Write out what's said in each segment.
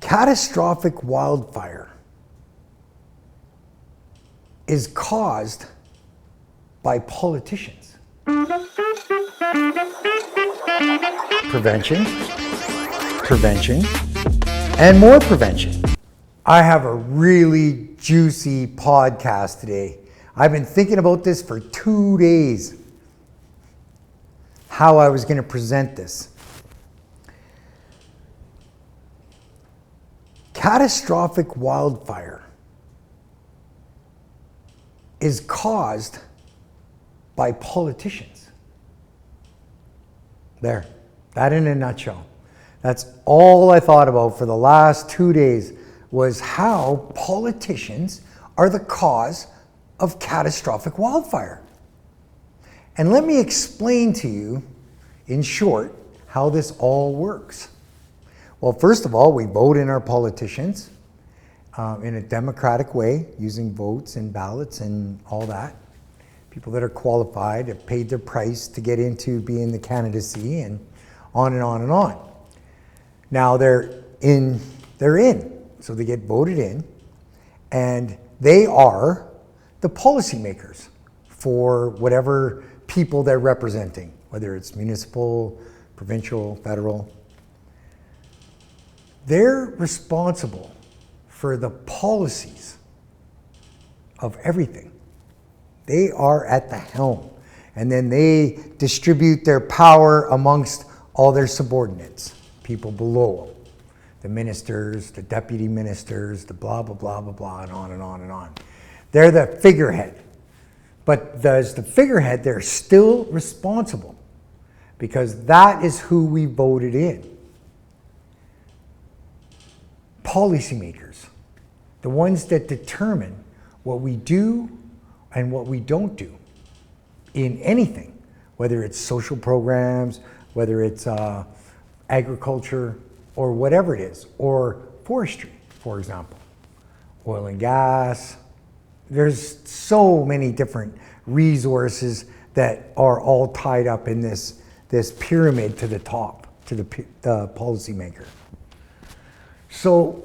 Catastrophic wildfire is caused by politicians. Prevention, prevention, and more prevention. I have a really juicy podcast today. I've been thinking about this for 2 days, how I was going to present this. Catastrophic wildfire is caused by politicians. There, that in a nutshell. That's all I thought about for the last 2 days, was how politicians are the cause of catastrophic wildfire. And let me explain to you, in short, how this all works. Well, first of all, we vote in our politicians in a democratic way, using votes and ballots and all that. People that are qualified have paid their price to get into being the candidacy, and on and on and on. Now they're in, so they get voted in, and they are the policymakers for whatever people they're representing, whether it's municipal, provincial, federal. They're responsible for the policies of everything. They are at the helm, and then they distribute their power amongst all their subordinates, people below them, the ministers, the deputy ministers, the blah, blah, blah, blah, blah, and on and on and on. They're the figurehead. But as the figurehead, they're still responsible, because that is who we voted in. Policymakers, the ones that determine what we do and what we don't do in anything, whether it's social programs, whether it's agriculture, or whatever it is, or forestry, for example, oil and gas. There's so many different resources that are all tied up in this pyramid to the top, to the policymaker. So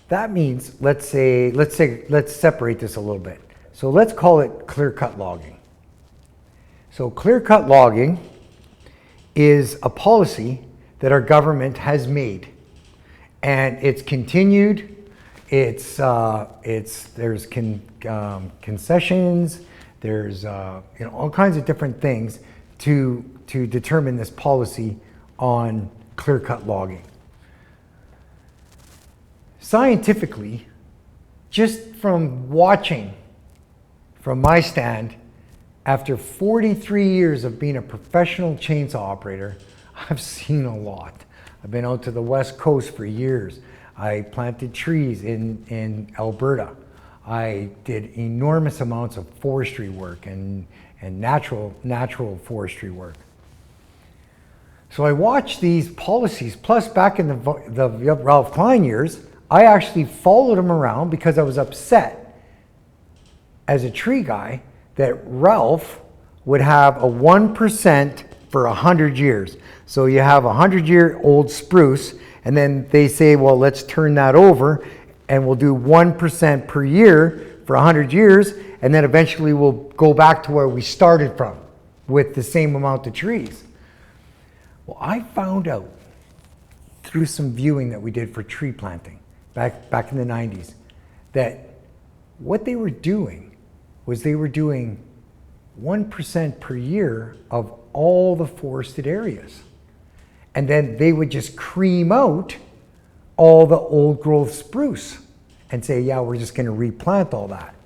that means, let's separate this a little bit. So let's call it clear-cut logging. So clear-cut logging is a policy that our government has made, and it's continued. There's concessions. There's all kinds of different things to determine this policy on clear-cut logging. Scientifically, just from watching from my stand, after 43 years of being a professional chainsaw operator, I've seen a lot. I've been out to the West Coast for years. I planted trees in Alberta. I did enormous amounts of forestry work and natural forestry work. So I watched these policies, plus back in the Ralph Klein years, I actually followed him around because I was upset as a tree guy that Ralph would have a 1% for 100 years. So you have a 100-year-old spruce, and then they say, well, let's turn that over, and we'll do 1% per year for 100 years, and then eventually we'll go back to where we started from with the same amount of trees. Well, I found out through some viewing that we did for tree planting back in the 90s, that what they were doing was they were doing 1% per year of all the forested areas. And then they would just cream out all the old growth spruce and say, yeah, we're just going to replant all that.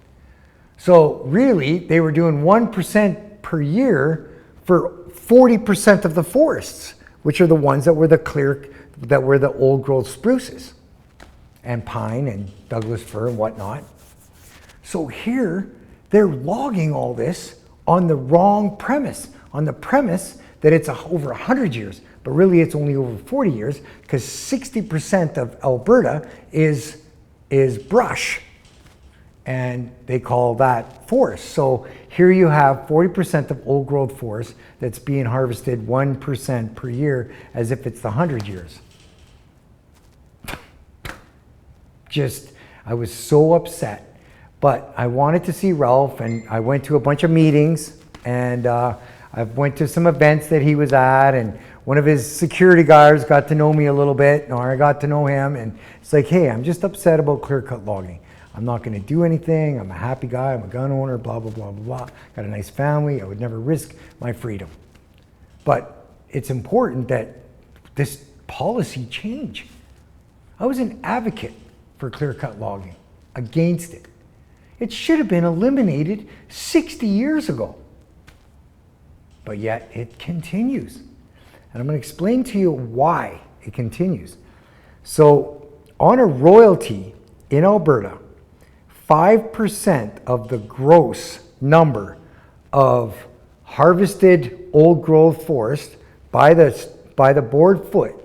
So really, they were doing 1% per year for 40% of the forests, which are the ones that were the old growth spruces and pine and Douglas fir and whatnot. So here, they're logging all this on the wrong premise, on the premise that it's over 100 years, but really it's only over 40 years, because 60% of Alberta is brush. and they call that forest. So here you have 40% of old growth forest that's being harvested 1% per year as if it's the 100 years. I was so upset, but I wanted to see Ralph, and I went to a bunch of meetings, and I went to some events that he was at, and one of his security guards got to know me a little bit, or I got to know him, and it's like, hey, I'm just upset about clear-cut logging. I'm not going to do anything. I'm a happy guy. I'm a gun owner, blah, blah, blah, blah, blah. Got a nice family. I would never risk my freedom. But it's important that this policy change. I was an advocate for clear-cut logging, against it. It should have been eliminated 60 years ago. But yet it continues. And I'm going to explain to you why it continues. So on a royalty in Alberta, 5% of the gross number of harvested old growth forest by the board foot,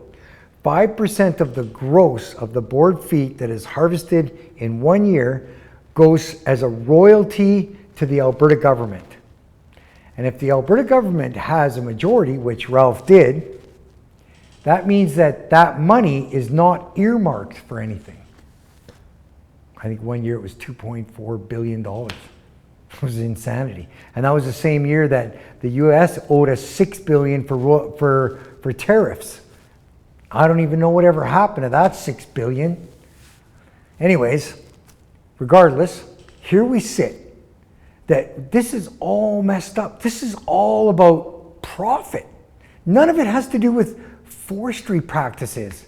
5% of the gross of the board feet that is harvested in 1 year goes as a royalty to the Alberta government. And if the Alberta government has a majority, which Ralph did, that means that that money is not earmarked for anything. I think 1 year it was $2.4 billion. It was insanity. And that was the same year that the US owed us $6 billion for tariffs. I don't even know whatever happened to that $6 billion. Anyways, regardless, here we sit. That this is all messed up. This is all about profit. None of it has to do with forestry practices.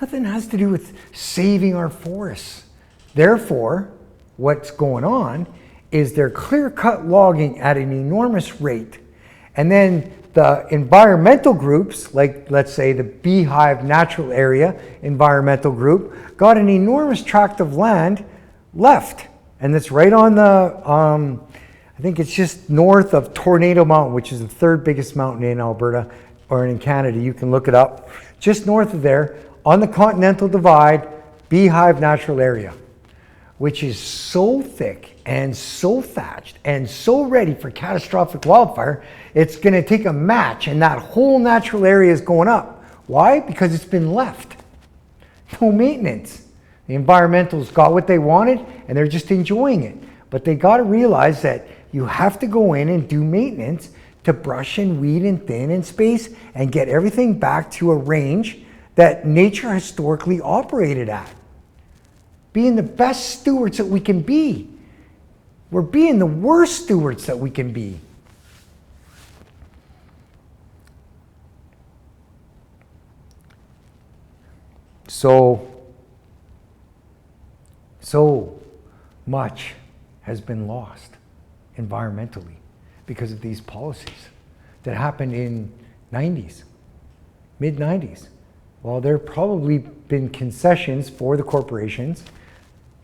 Nothing has to do with saving our forests. Therefore, what's going on is they're clear-cut logging at an enormous rate. And then the environmental groups, like let's say the Beehive Natural Area Environmental Group, got an enormous tract of land left. And it's right on the, I think it's just north of Tornado Mountain, which is the third biggest mountain in Alberta or in Canada. You can look it up. Just north of there, on the Continental Divide, Beehive Natural Area, which is so thick and so thatched and so ready for catastrophic wildfire, it's going to take a match and that whole natural area is going up. Why? Because it's been left. No maintenance. The environmentals got what they wanted and they're just enjoying it. But they got to realize that you have to go in and do maintenance to brush and weed and thin and space and get everything back to a range that nature historically operated at. Being the best stewards that we can be. We're being the worst stewards that we can be. So much has been lost environmentally because of these policies that happened in 90s, mid-90s. Well, there have probably been concessions for the corporations.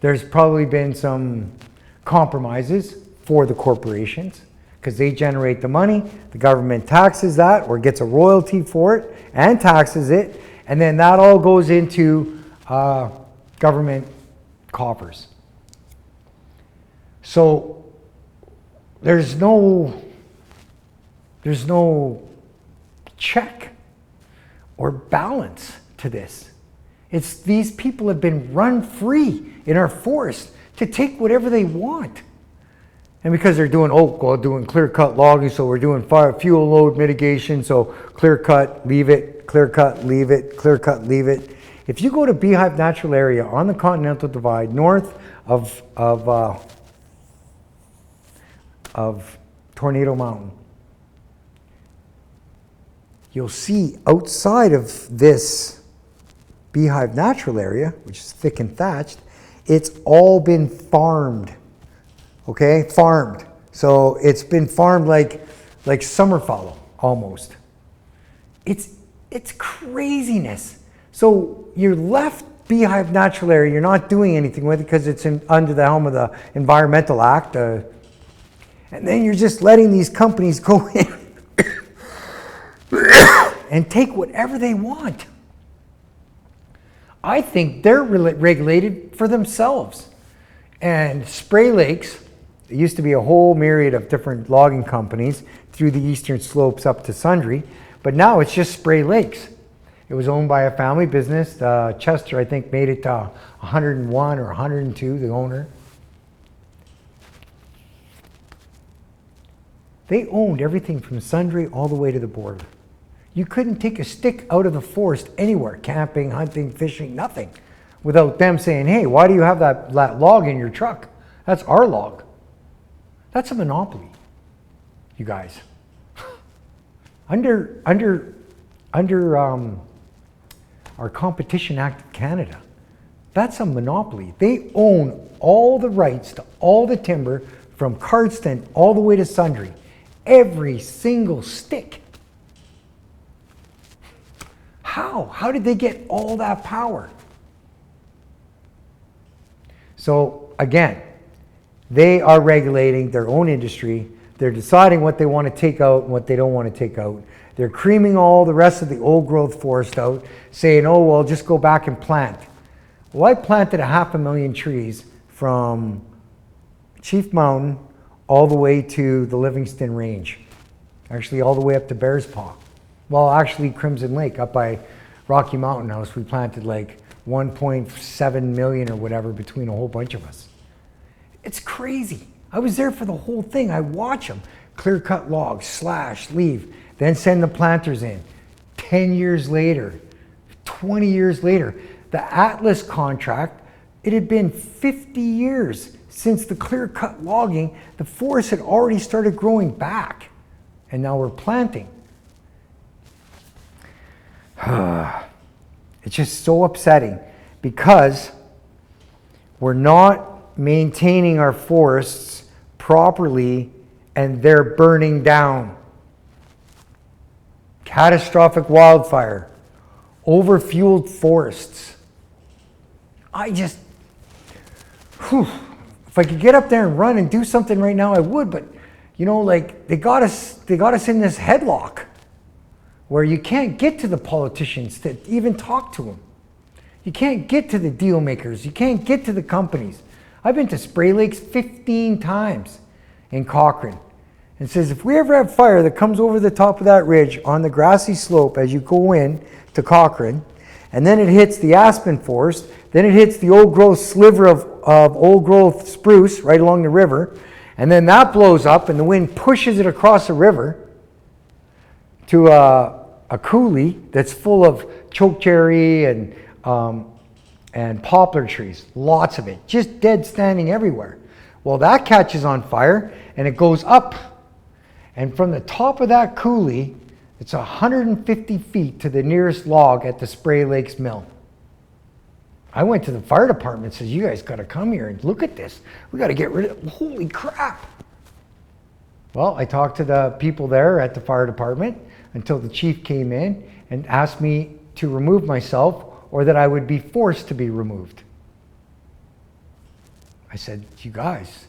There's probably been some compromises for the corporations because they generate the money. The government taxes that or gets a royalty for it and taxes it. And then that all goes into government coffers. So there's no check or balance to this. It's these people have been run free in our forests to take whatever they want. And because they're doing, doing clear-cut logging, so we're doing fuel load mitigation, so clear-cut, leave it, clear-cut, leave it, clear-cut, leave it. If you go to Beehive Natural Area on the Continental Divide, north of Tornado Mountain, you'll see outside of this Beehive Natural Area, which is thick and thatched, it's all been farmed. Okay, farmed. So it's been farmed like summer fallow almost. It's craziness. So you're left Beehive Natural Area, you're not doing anything with it because it's under the helm of the Environmental Act. And then you're just letting these companies go in and take whatever they want. I think they're regulated for themselves. And Spray Lakes, there used to be a whole myriad of different logging companies through the eastern slopes up to Sundre, but now it's just Spray Lakes. It was owned by a family business. Chester, I think, made it to 101 or 102, the owner. They owned everything from Sundre all the way to the border. You couldn't take a stick out of the forest anywhere, camping, hunting, fishing, nothing, without them saying, hey, why do you have that log in your truck? That's our log. That's a monopoly, you guys. Under our Competition Act of Canada, that's a monopoly. They own all the rights to all the timber from Cardston all the way to Sundre. Every single stick. How? How did they get all that power? So again, they are regulating their own industry. They're deciding what they want to take out and what they don't want to take out. They're creaming all the rest of the old growth forest out, saying, oh, well, just go back and plant. Well, I planted 500,000 trees from Chief Mountain all the way to the Livingston Range. Actually, all the way up to Bears Paw. Well, actually, Crimson Lake up by Rocky Mountain House, we planted like 1.7 million or whatever between a whole bunch of us. It's crazy. I was there for the whole thing. I watch them clear cut logs, slash, leave, then send the planters in. 10 years later, 20 years later, the Atlas contract, it had been 50 years since the clear cut logging. The forest had already started growing back, and now we're planting. It's just so upsetting because we're not maintaining our forests properly and they're burning down. Catastrophic wildfire, overfueled forests. If I could get up there and run and do something right now, I would, but you know, like they got us in this headlock where you can't get to the politicians to even talk to them. You can't get to the deal makers. You can't get to the companies. I've been to Spray Lakes 15 times in Cochrane. And says, if we ever have fire that comes over the top of that ridge on the grassy slope as you go in to Cochrane, and then it hits the aspen forest, then it hits the old growth sliver of old growth spruce right along the river, and then that blows up and the wind pushes it across the river to a coulee that's full of chokecherry and poplar trees, lots of it, just dead standing everywhere. Well, that catches on fire and it goes up, and from the top of that coulee, it's 150 feet to the nearest log at the Spray Lakes mill. I went to the fire department and said, you guys got to come here and look at this. We got to get rid of it. Holy crap. Well, I talked to the people there at the fire department until the chief came in and asked me to remove myself or that I would be forced to be removed. I said, you guys,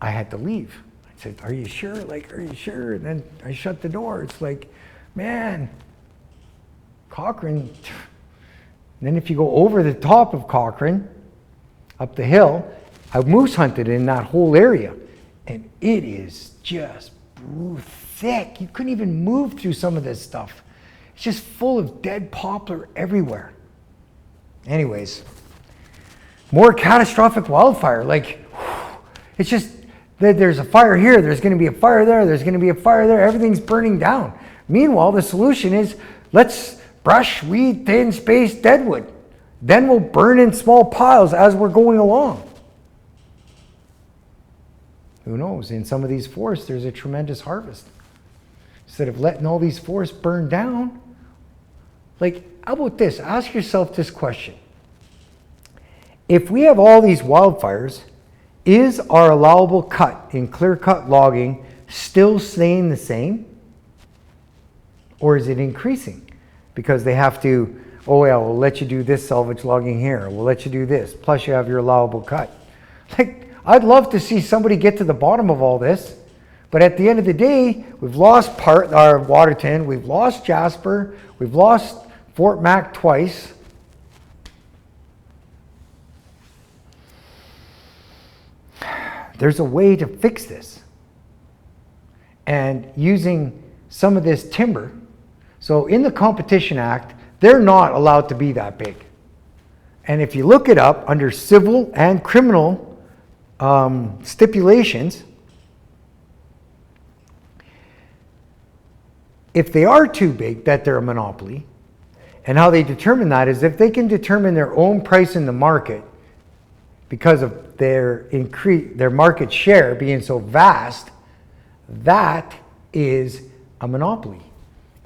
I had to leave. I said, are you sure? Like, are you sure? And then I shut the door. It's like, man, Cochrane. And then if you go over the top of Cochrane, up the hill, I moose hunted in that whole area. And it is just thick. You couldn't even move through some of this stuff. It's just full of dead poplar everywhere. Anyways, more catastrophic wildfire. Like, it's just, there's a fire here, there's going to be a fire there, there's going to be a fire there, everything's burning down. Meanwhile, the solution is, let's brush, weed, thin, space, deadwood. Then we'll burn in small piles as we're going along. Who knows? In some of these forests, there's a tremendous harvest. Instead of letting all these forests burn down, like, how about this? Ask yourself this question. If we have all these wildfires, is our allowable cut in clear-cut logging still staying the same? Or is it increasing? Because they have to, oh yeah, we'll let you do this salvage logging here. We'll let you do this. Plus you have your allowable cut. Like, I'd love to see somebody get to the bottom of all this. But at the end of the day, we've lost part our Waterton, we've lost Jasper, we've lost Fort Mac twice. there's a way to fix this. And using some of this timber, so in the Competition Act, they're not allowed to be that big. And if you look it up under civil and criminal stipulations, if they are too big, that they're a monopoly, and how they determine that is if they can determine their own price in the market because of their market share being so vast, that is a monopoly.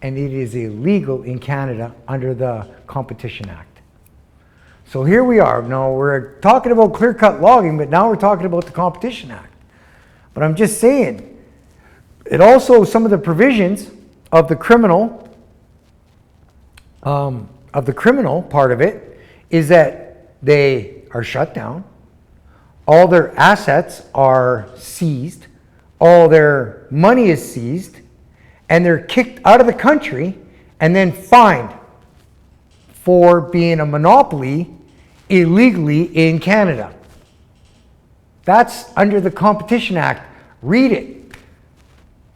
And it is illegal in Canada under the Competition Act. So here we are. Now we're talking about clear-cut logging, but now we're talking about the Competition Act. But I'm just saying, it also, some of the provisions of the criminal part of it is that they are shut down, all their assets are seized, all their money is seized, and they're kicked out of the country and then fined for being a monopoly illegally in Canada. That's under the Competition Act. Read it.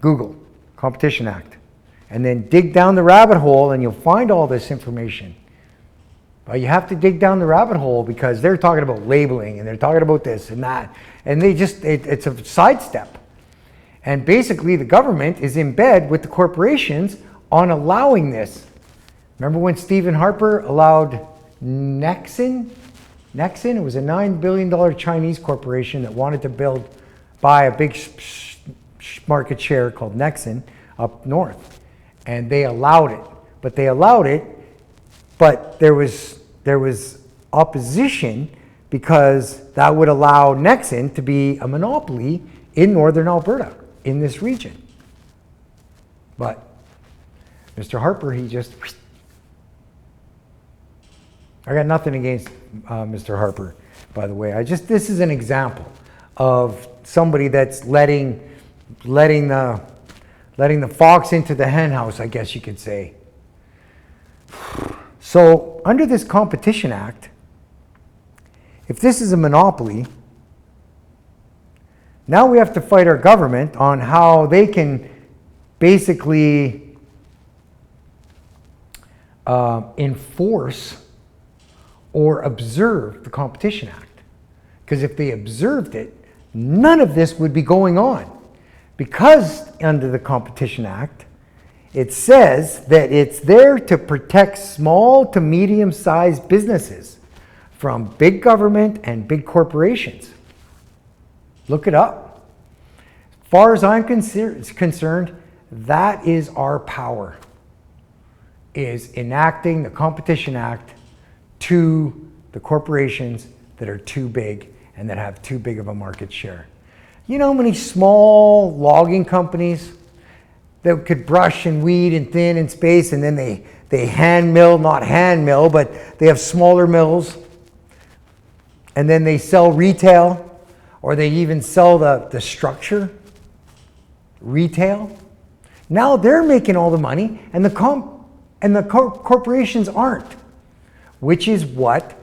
Google Competition Act. And then dig down the rabbit hole and you'll find all this information. But you have to dig down the rabbit hole because they're talking about labeling and they're talking about this and that. And they just, it's a sidestep. And basically the government is in bed with the corporations on allowing this. Remember when Stephen Harper allowed Nexen? It was a $9 billion Chinese corporation that wanted to buy a big market share called Nexen up north. And they allowed it. But there was opposition because that would allow Nexen to be a monopoly in northern Alberta, in this region. But Mr. Harper, he just... I got nothing against Mr. Harper, by the way. This is an example of somebody that's letting the fox into the hen house, I guess you could say. So under this Competition Act, if this is a monopoly, now we have to fight our government on how they can basically enforce or observe the Competition Act. Because if they observed it, none of this would be going on. Because under the Competition Act, it says that it's there to protect small to medium-sized businesses from big government and big corporations. Look it up. As far as I'm concerned, that is our power, is enacting the Competition Act to the corporations that are too big and that have too big of a market share. You know how many small logging companies that could brush and weed and thin and space, and then they hand mill, not hand mill, but they have smaller mills, and then they sell retail, or they even sell the structure retail. Now they're making all the money, and the corporations aren't, which is what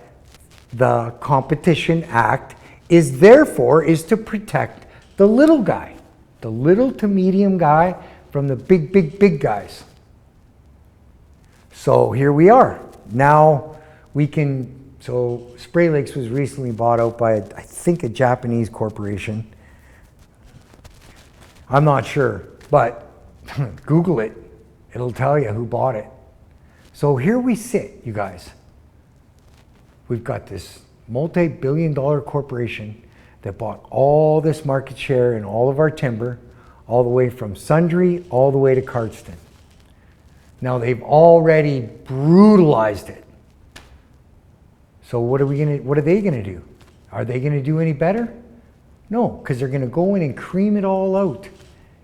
the Competition Act is there for, is to protect the little guy, the little to medium guy from the big guys. So here we are. Now we can, so Spray Lakes was recently bought out by, I think, a Japanese corporation. I'm not sure, but Google it. It'll tell you who bought it. So here we sit, you guys. We've got this multi-billion-dollar corporation that bought all this market share in all of our timber, all the way from Sundre all the way to Cardston. Now they've already brutalized it. So what are they gonna do? Are they gonna do any better? No, because they're gonna go in and cream it all out.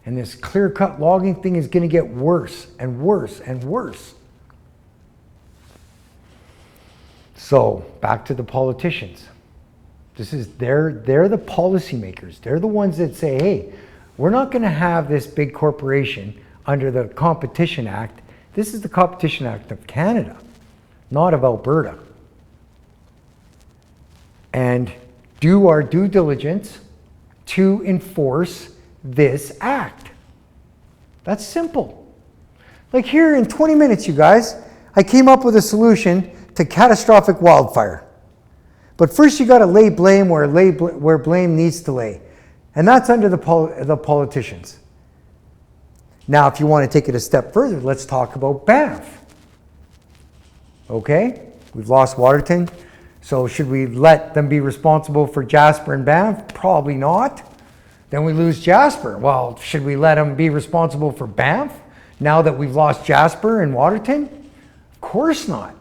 And this clear-cut logging thing is gonna get worse and worse and worse. So back to the politicians. They're the policymakers. They're the ones that say, hey, we're not going to have this big corporation under the Competition Act. This is the Competition Act of Canada, not of Alberta. And do our due diligence to enforce this act. That's simple. Like here in 20 minutes, you guys, I came up with a solution to catastrophic wildfire. But first you got to lay blame where blame needs to lay. And that's under the politicians. Now, if you want to take it a step further, let's talk about Banff. Okay, we've lost Waterton. So should we let them be responsible for Jasper and Banff? Probably not. Then we lose Jasper. Well, should we let them be responsible for Banff now that we've lost Jasper and Waterton? Of course not.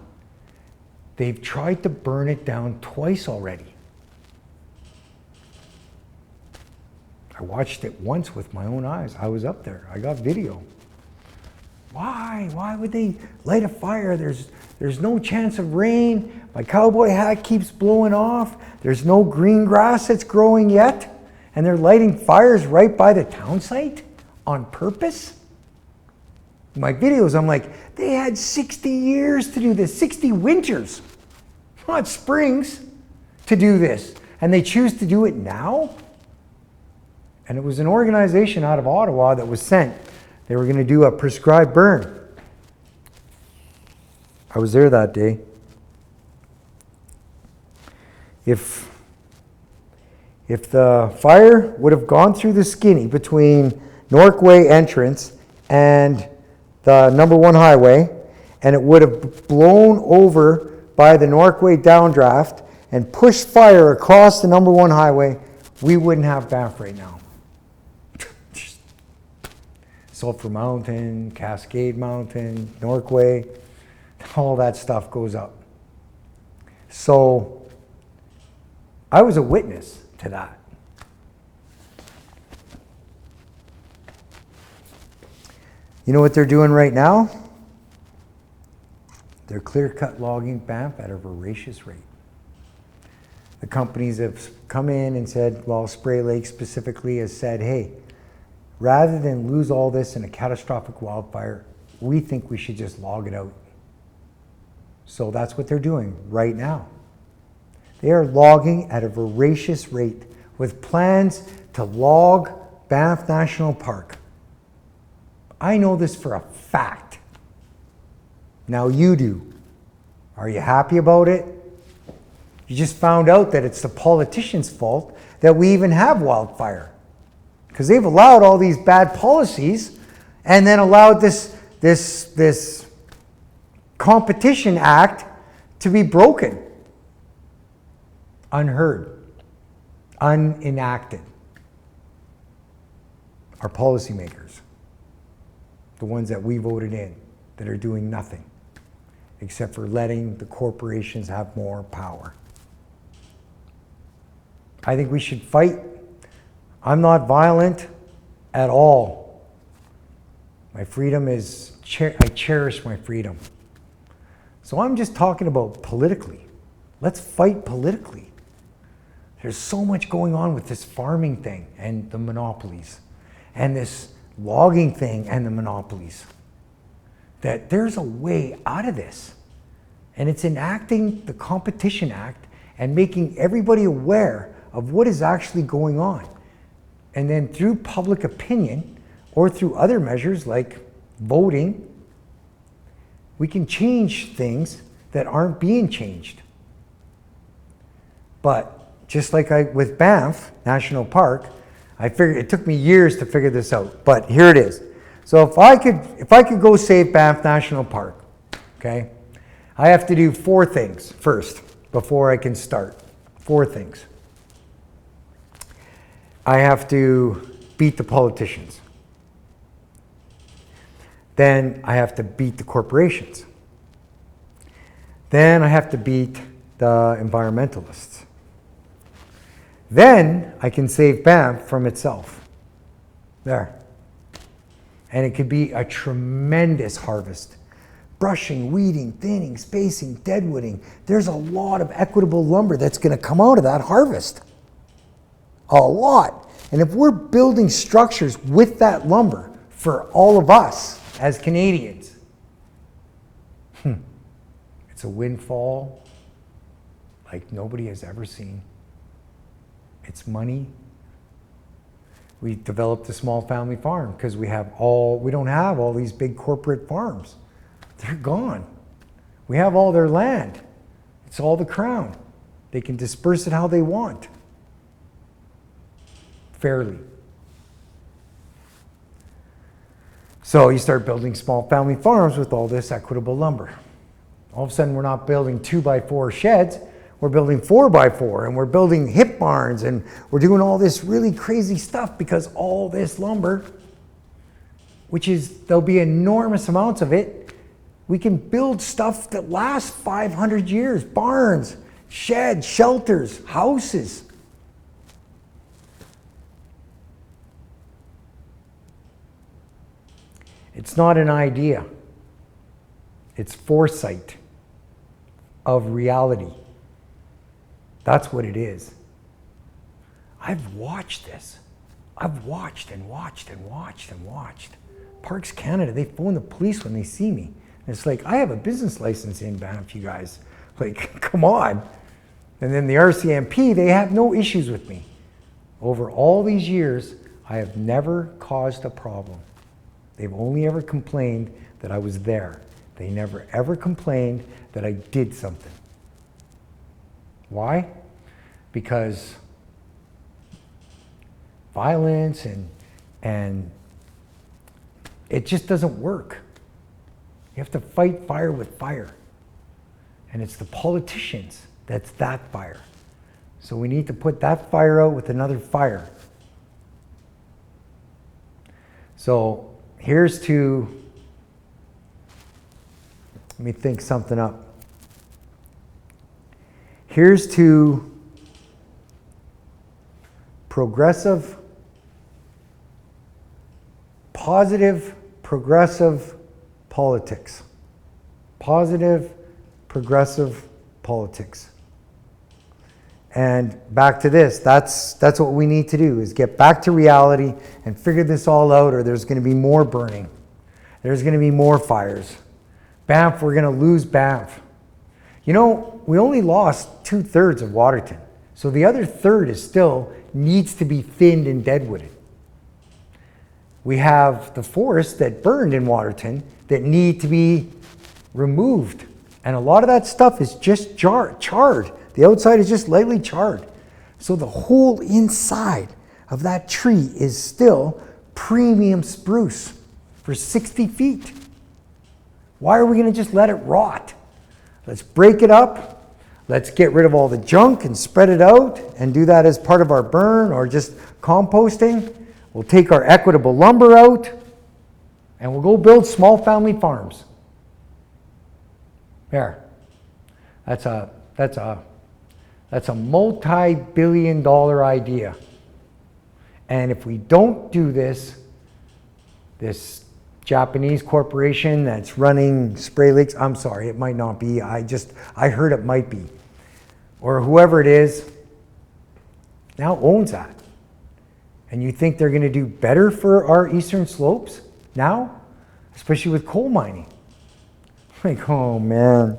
They've tried to burn it down twice already. I watched it once with my own eyes. I was up there. I got video. Why? Why would they light a fire? There's no chance of rain. My cowboy hat keeps blowing off. There's no green grass that's growing yet. And they're lighting fires right by the townsite on purpose? In my videos, I'm like, they had 60 years to do this, 60 winters, not springs, to do this. And they choose to do it now? And it was an organization out of Ottawa that was sent. They were going to do a prescribed burn. I was there that day. If the fire would have gone through the skinny between Norquay entrance and the number 1 highway, and it would have blown over by the Norquay downdraft and pushed fire across the number 1 highway, we wouldn't have Banff right now. Sulphur Mountain, Cascade Mountain, Norquay, all that stuff goes up. So I was a witness to that. You know what they're doing right now? They're clear-cut logging Banff at a voracious rate. The companies have come in and said, well, Spray Lake specifically has said, hey, rather than lose all this in a catastrophic wildfire, we think we should just log it out. So that's what they're doing right now. They are logging at a voracious rate with plans to log Banff National Park. I know this for a fact. Now you do. Are you happy about it? You just found out that it's the politicians' fault that we even have wildfire. Because they've allowed all these bad policies and then allowed this competition act to be broken. Unheard. Unenacted. Our policymakers. The ones that we voted in that are doing nothing except for letting the corporations have more power. I think we should fight. I'm not violent at all. My freedom is, I cherish my freedom. So I'm just talking about politically. Let's fight politically. There's so much going on with this farming thing and the monopolies and this logging thing and the monopolies, that there's a way out of this. And it's enacting the Competition Act and making everybody aware of what is actually going on. And then through public opinion or through other measures like voting, we can change things that aren't being changed. But just like with Banff National Park, I figured it took me years to figure this out, but here it is. So if I could go save Banff National Park, okay, I have to do 4 things first before I can start. 4 things. I have to beat the politicians. Then I have to beat the corporations. Then I have to beat the environmentalists. Then I can save Banff from itself. There. And it could be a tremendous harvest. Brushing, weeding, thinning, spacing, deadwooding. There's a lot of equitable lumber that's going to come out of that harvest. A lot. And if we're building structures with that lumber for all of us as Canadians, it's a windfall like nobody has ever seen. It's money We developed a small family farm because we don't have all these big corporate farms. They're gone. We have all their land. It's all the crown. They can disperse it how they want. Fairly. So you start building small family farms with all this equitable lumber. All of a sudden we're not building 2x4 sheds, we're building 4x4, and we're building hip barns, and we're doing all this really crazy stuff because all this lumber, there'll be enormous amounts of it, we can build stuff that lasts 500 years, barns, sheds, shelters, houses. It's not an idea. It's foresight of reality. That's what it is. I've watched this. I've watched and watched and watched and watched. Parks Canada, they phone the police when they see me. And it's like, I have a business license in Banff, you guys. Like, come on. And then the RCMP, they have no issues with me. Over all these years, I have never caused a problem. They've only ever complained that I was there. They never ever complained that I did something. Why? Because violence and it just doesn't work. You have to fight fire with fire. And it's the politicians that's that fire. So we need to put that fire out with another fire. So here's to, let me think something up. Here's to progressive, positive, progressive politics. Positive, progressive politics. And back to this, that's what we need to do, is get back to reality and figure this all out, or there's going to be more burning. There's going to be more fires. Banff, we're going to lose Banff. You know, we only lost 2/3 of Waterton. So the other third is still needs to be thinned and deadwooded. We have the forests that burned in Waterton that need to be removed. And a lot of that stuff is just charred. The outside is just lightly charred. So the whole inside of that tree is still premium spruce for 60 feet. Why are we going to just let it rot? Let's break it up. Let's get rid of all the junk and spread it out and do that as part of our burn or just composting. We'll take our equitable lumber out and we'll go build small family farms. There. That's a multi-billion-dollar idea. And if we don't do this, this Japanese corporation that's running Spray Lakes, I'm sorry, it might not be. I heard it might be. Or whoever it is now owns that. And you think they're going to do better for our eastern slopes now? Especially with coal mining. Like, oh man.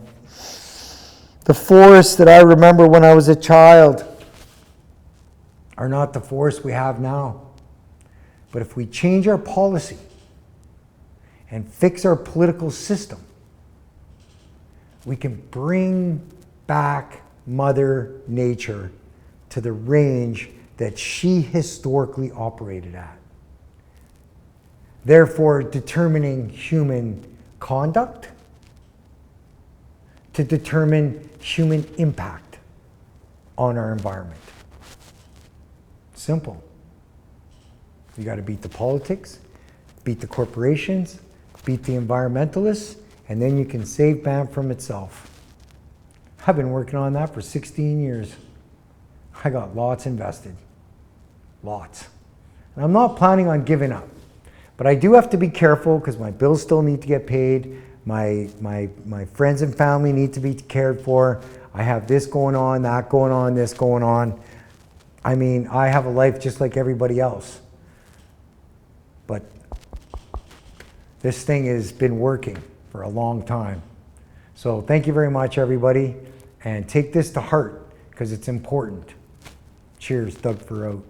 The forests that I remember when I was a child are not the forests we have now. But if we change our policy and fix our political system, we can bring back Mother Nature to the range that she historically operated at. Therefore, determining human conduct to determine human impact on our environment. Simple. You got to beat the politics, beat the corporations, beat the environmentalists, and then you can save Banff from itself. I've been working on that for 16 years. I got lots invested. Lots. And I'm not planning on giving up. But I do have to be careful because my bills still need to get paid. My friends and family need to be cared for. I have this going on, that going on, this going on. I mean, I have a life just like everybody else. But this thing has been working for a long time. So thank you very much, everybody. And take this to heart because it's important. Cheers, Doug for out.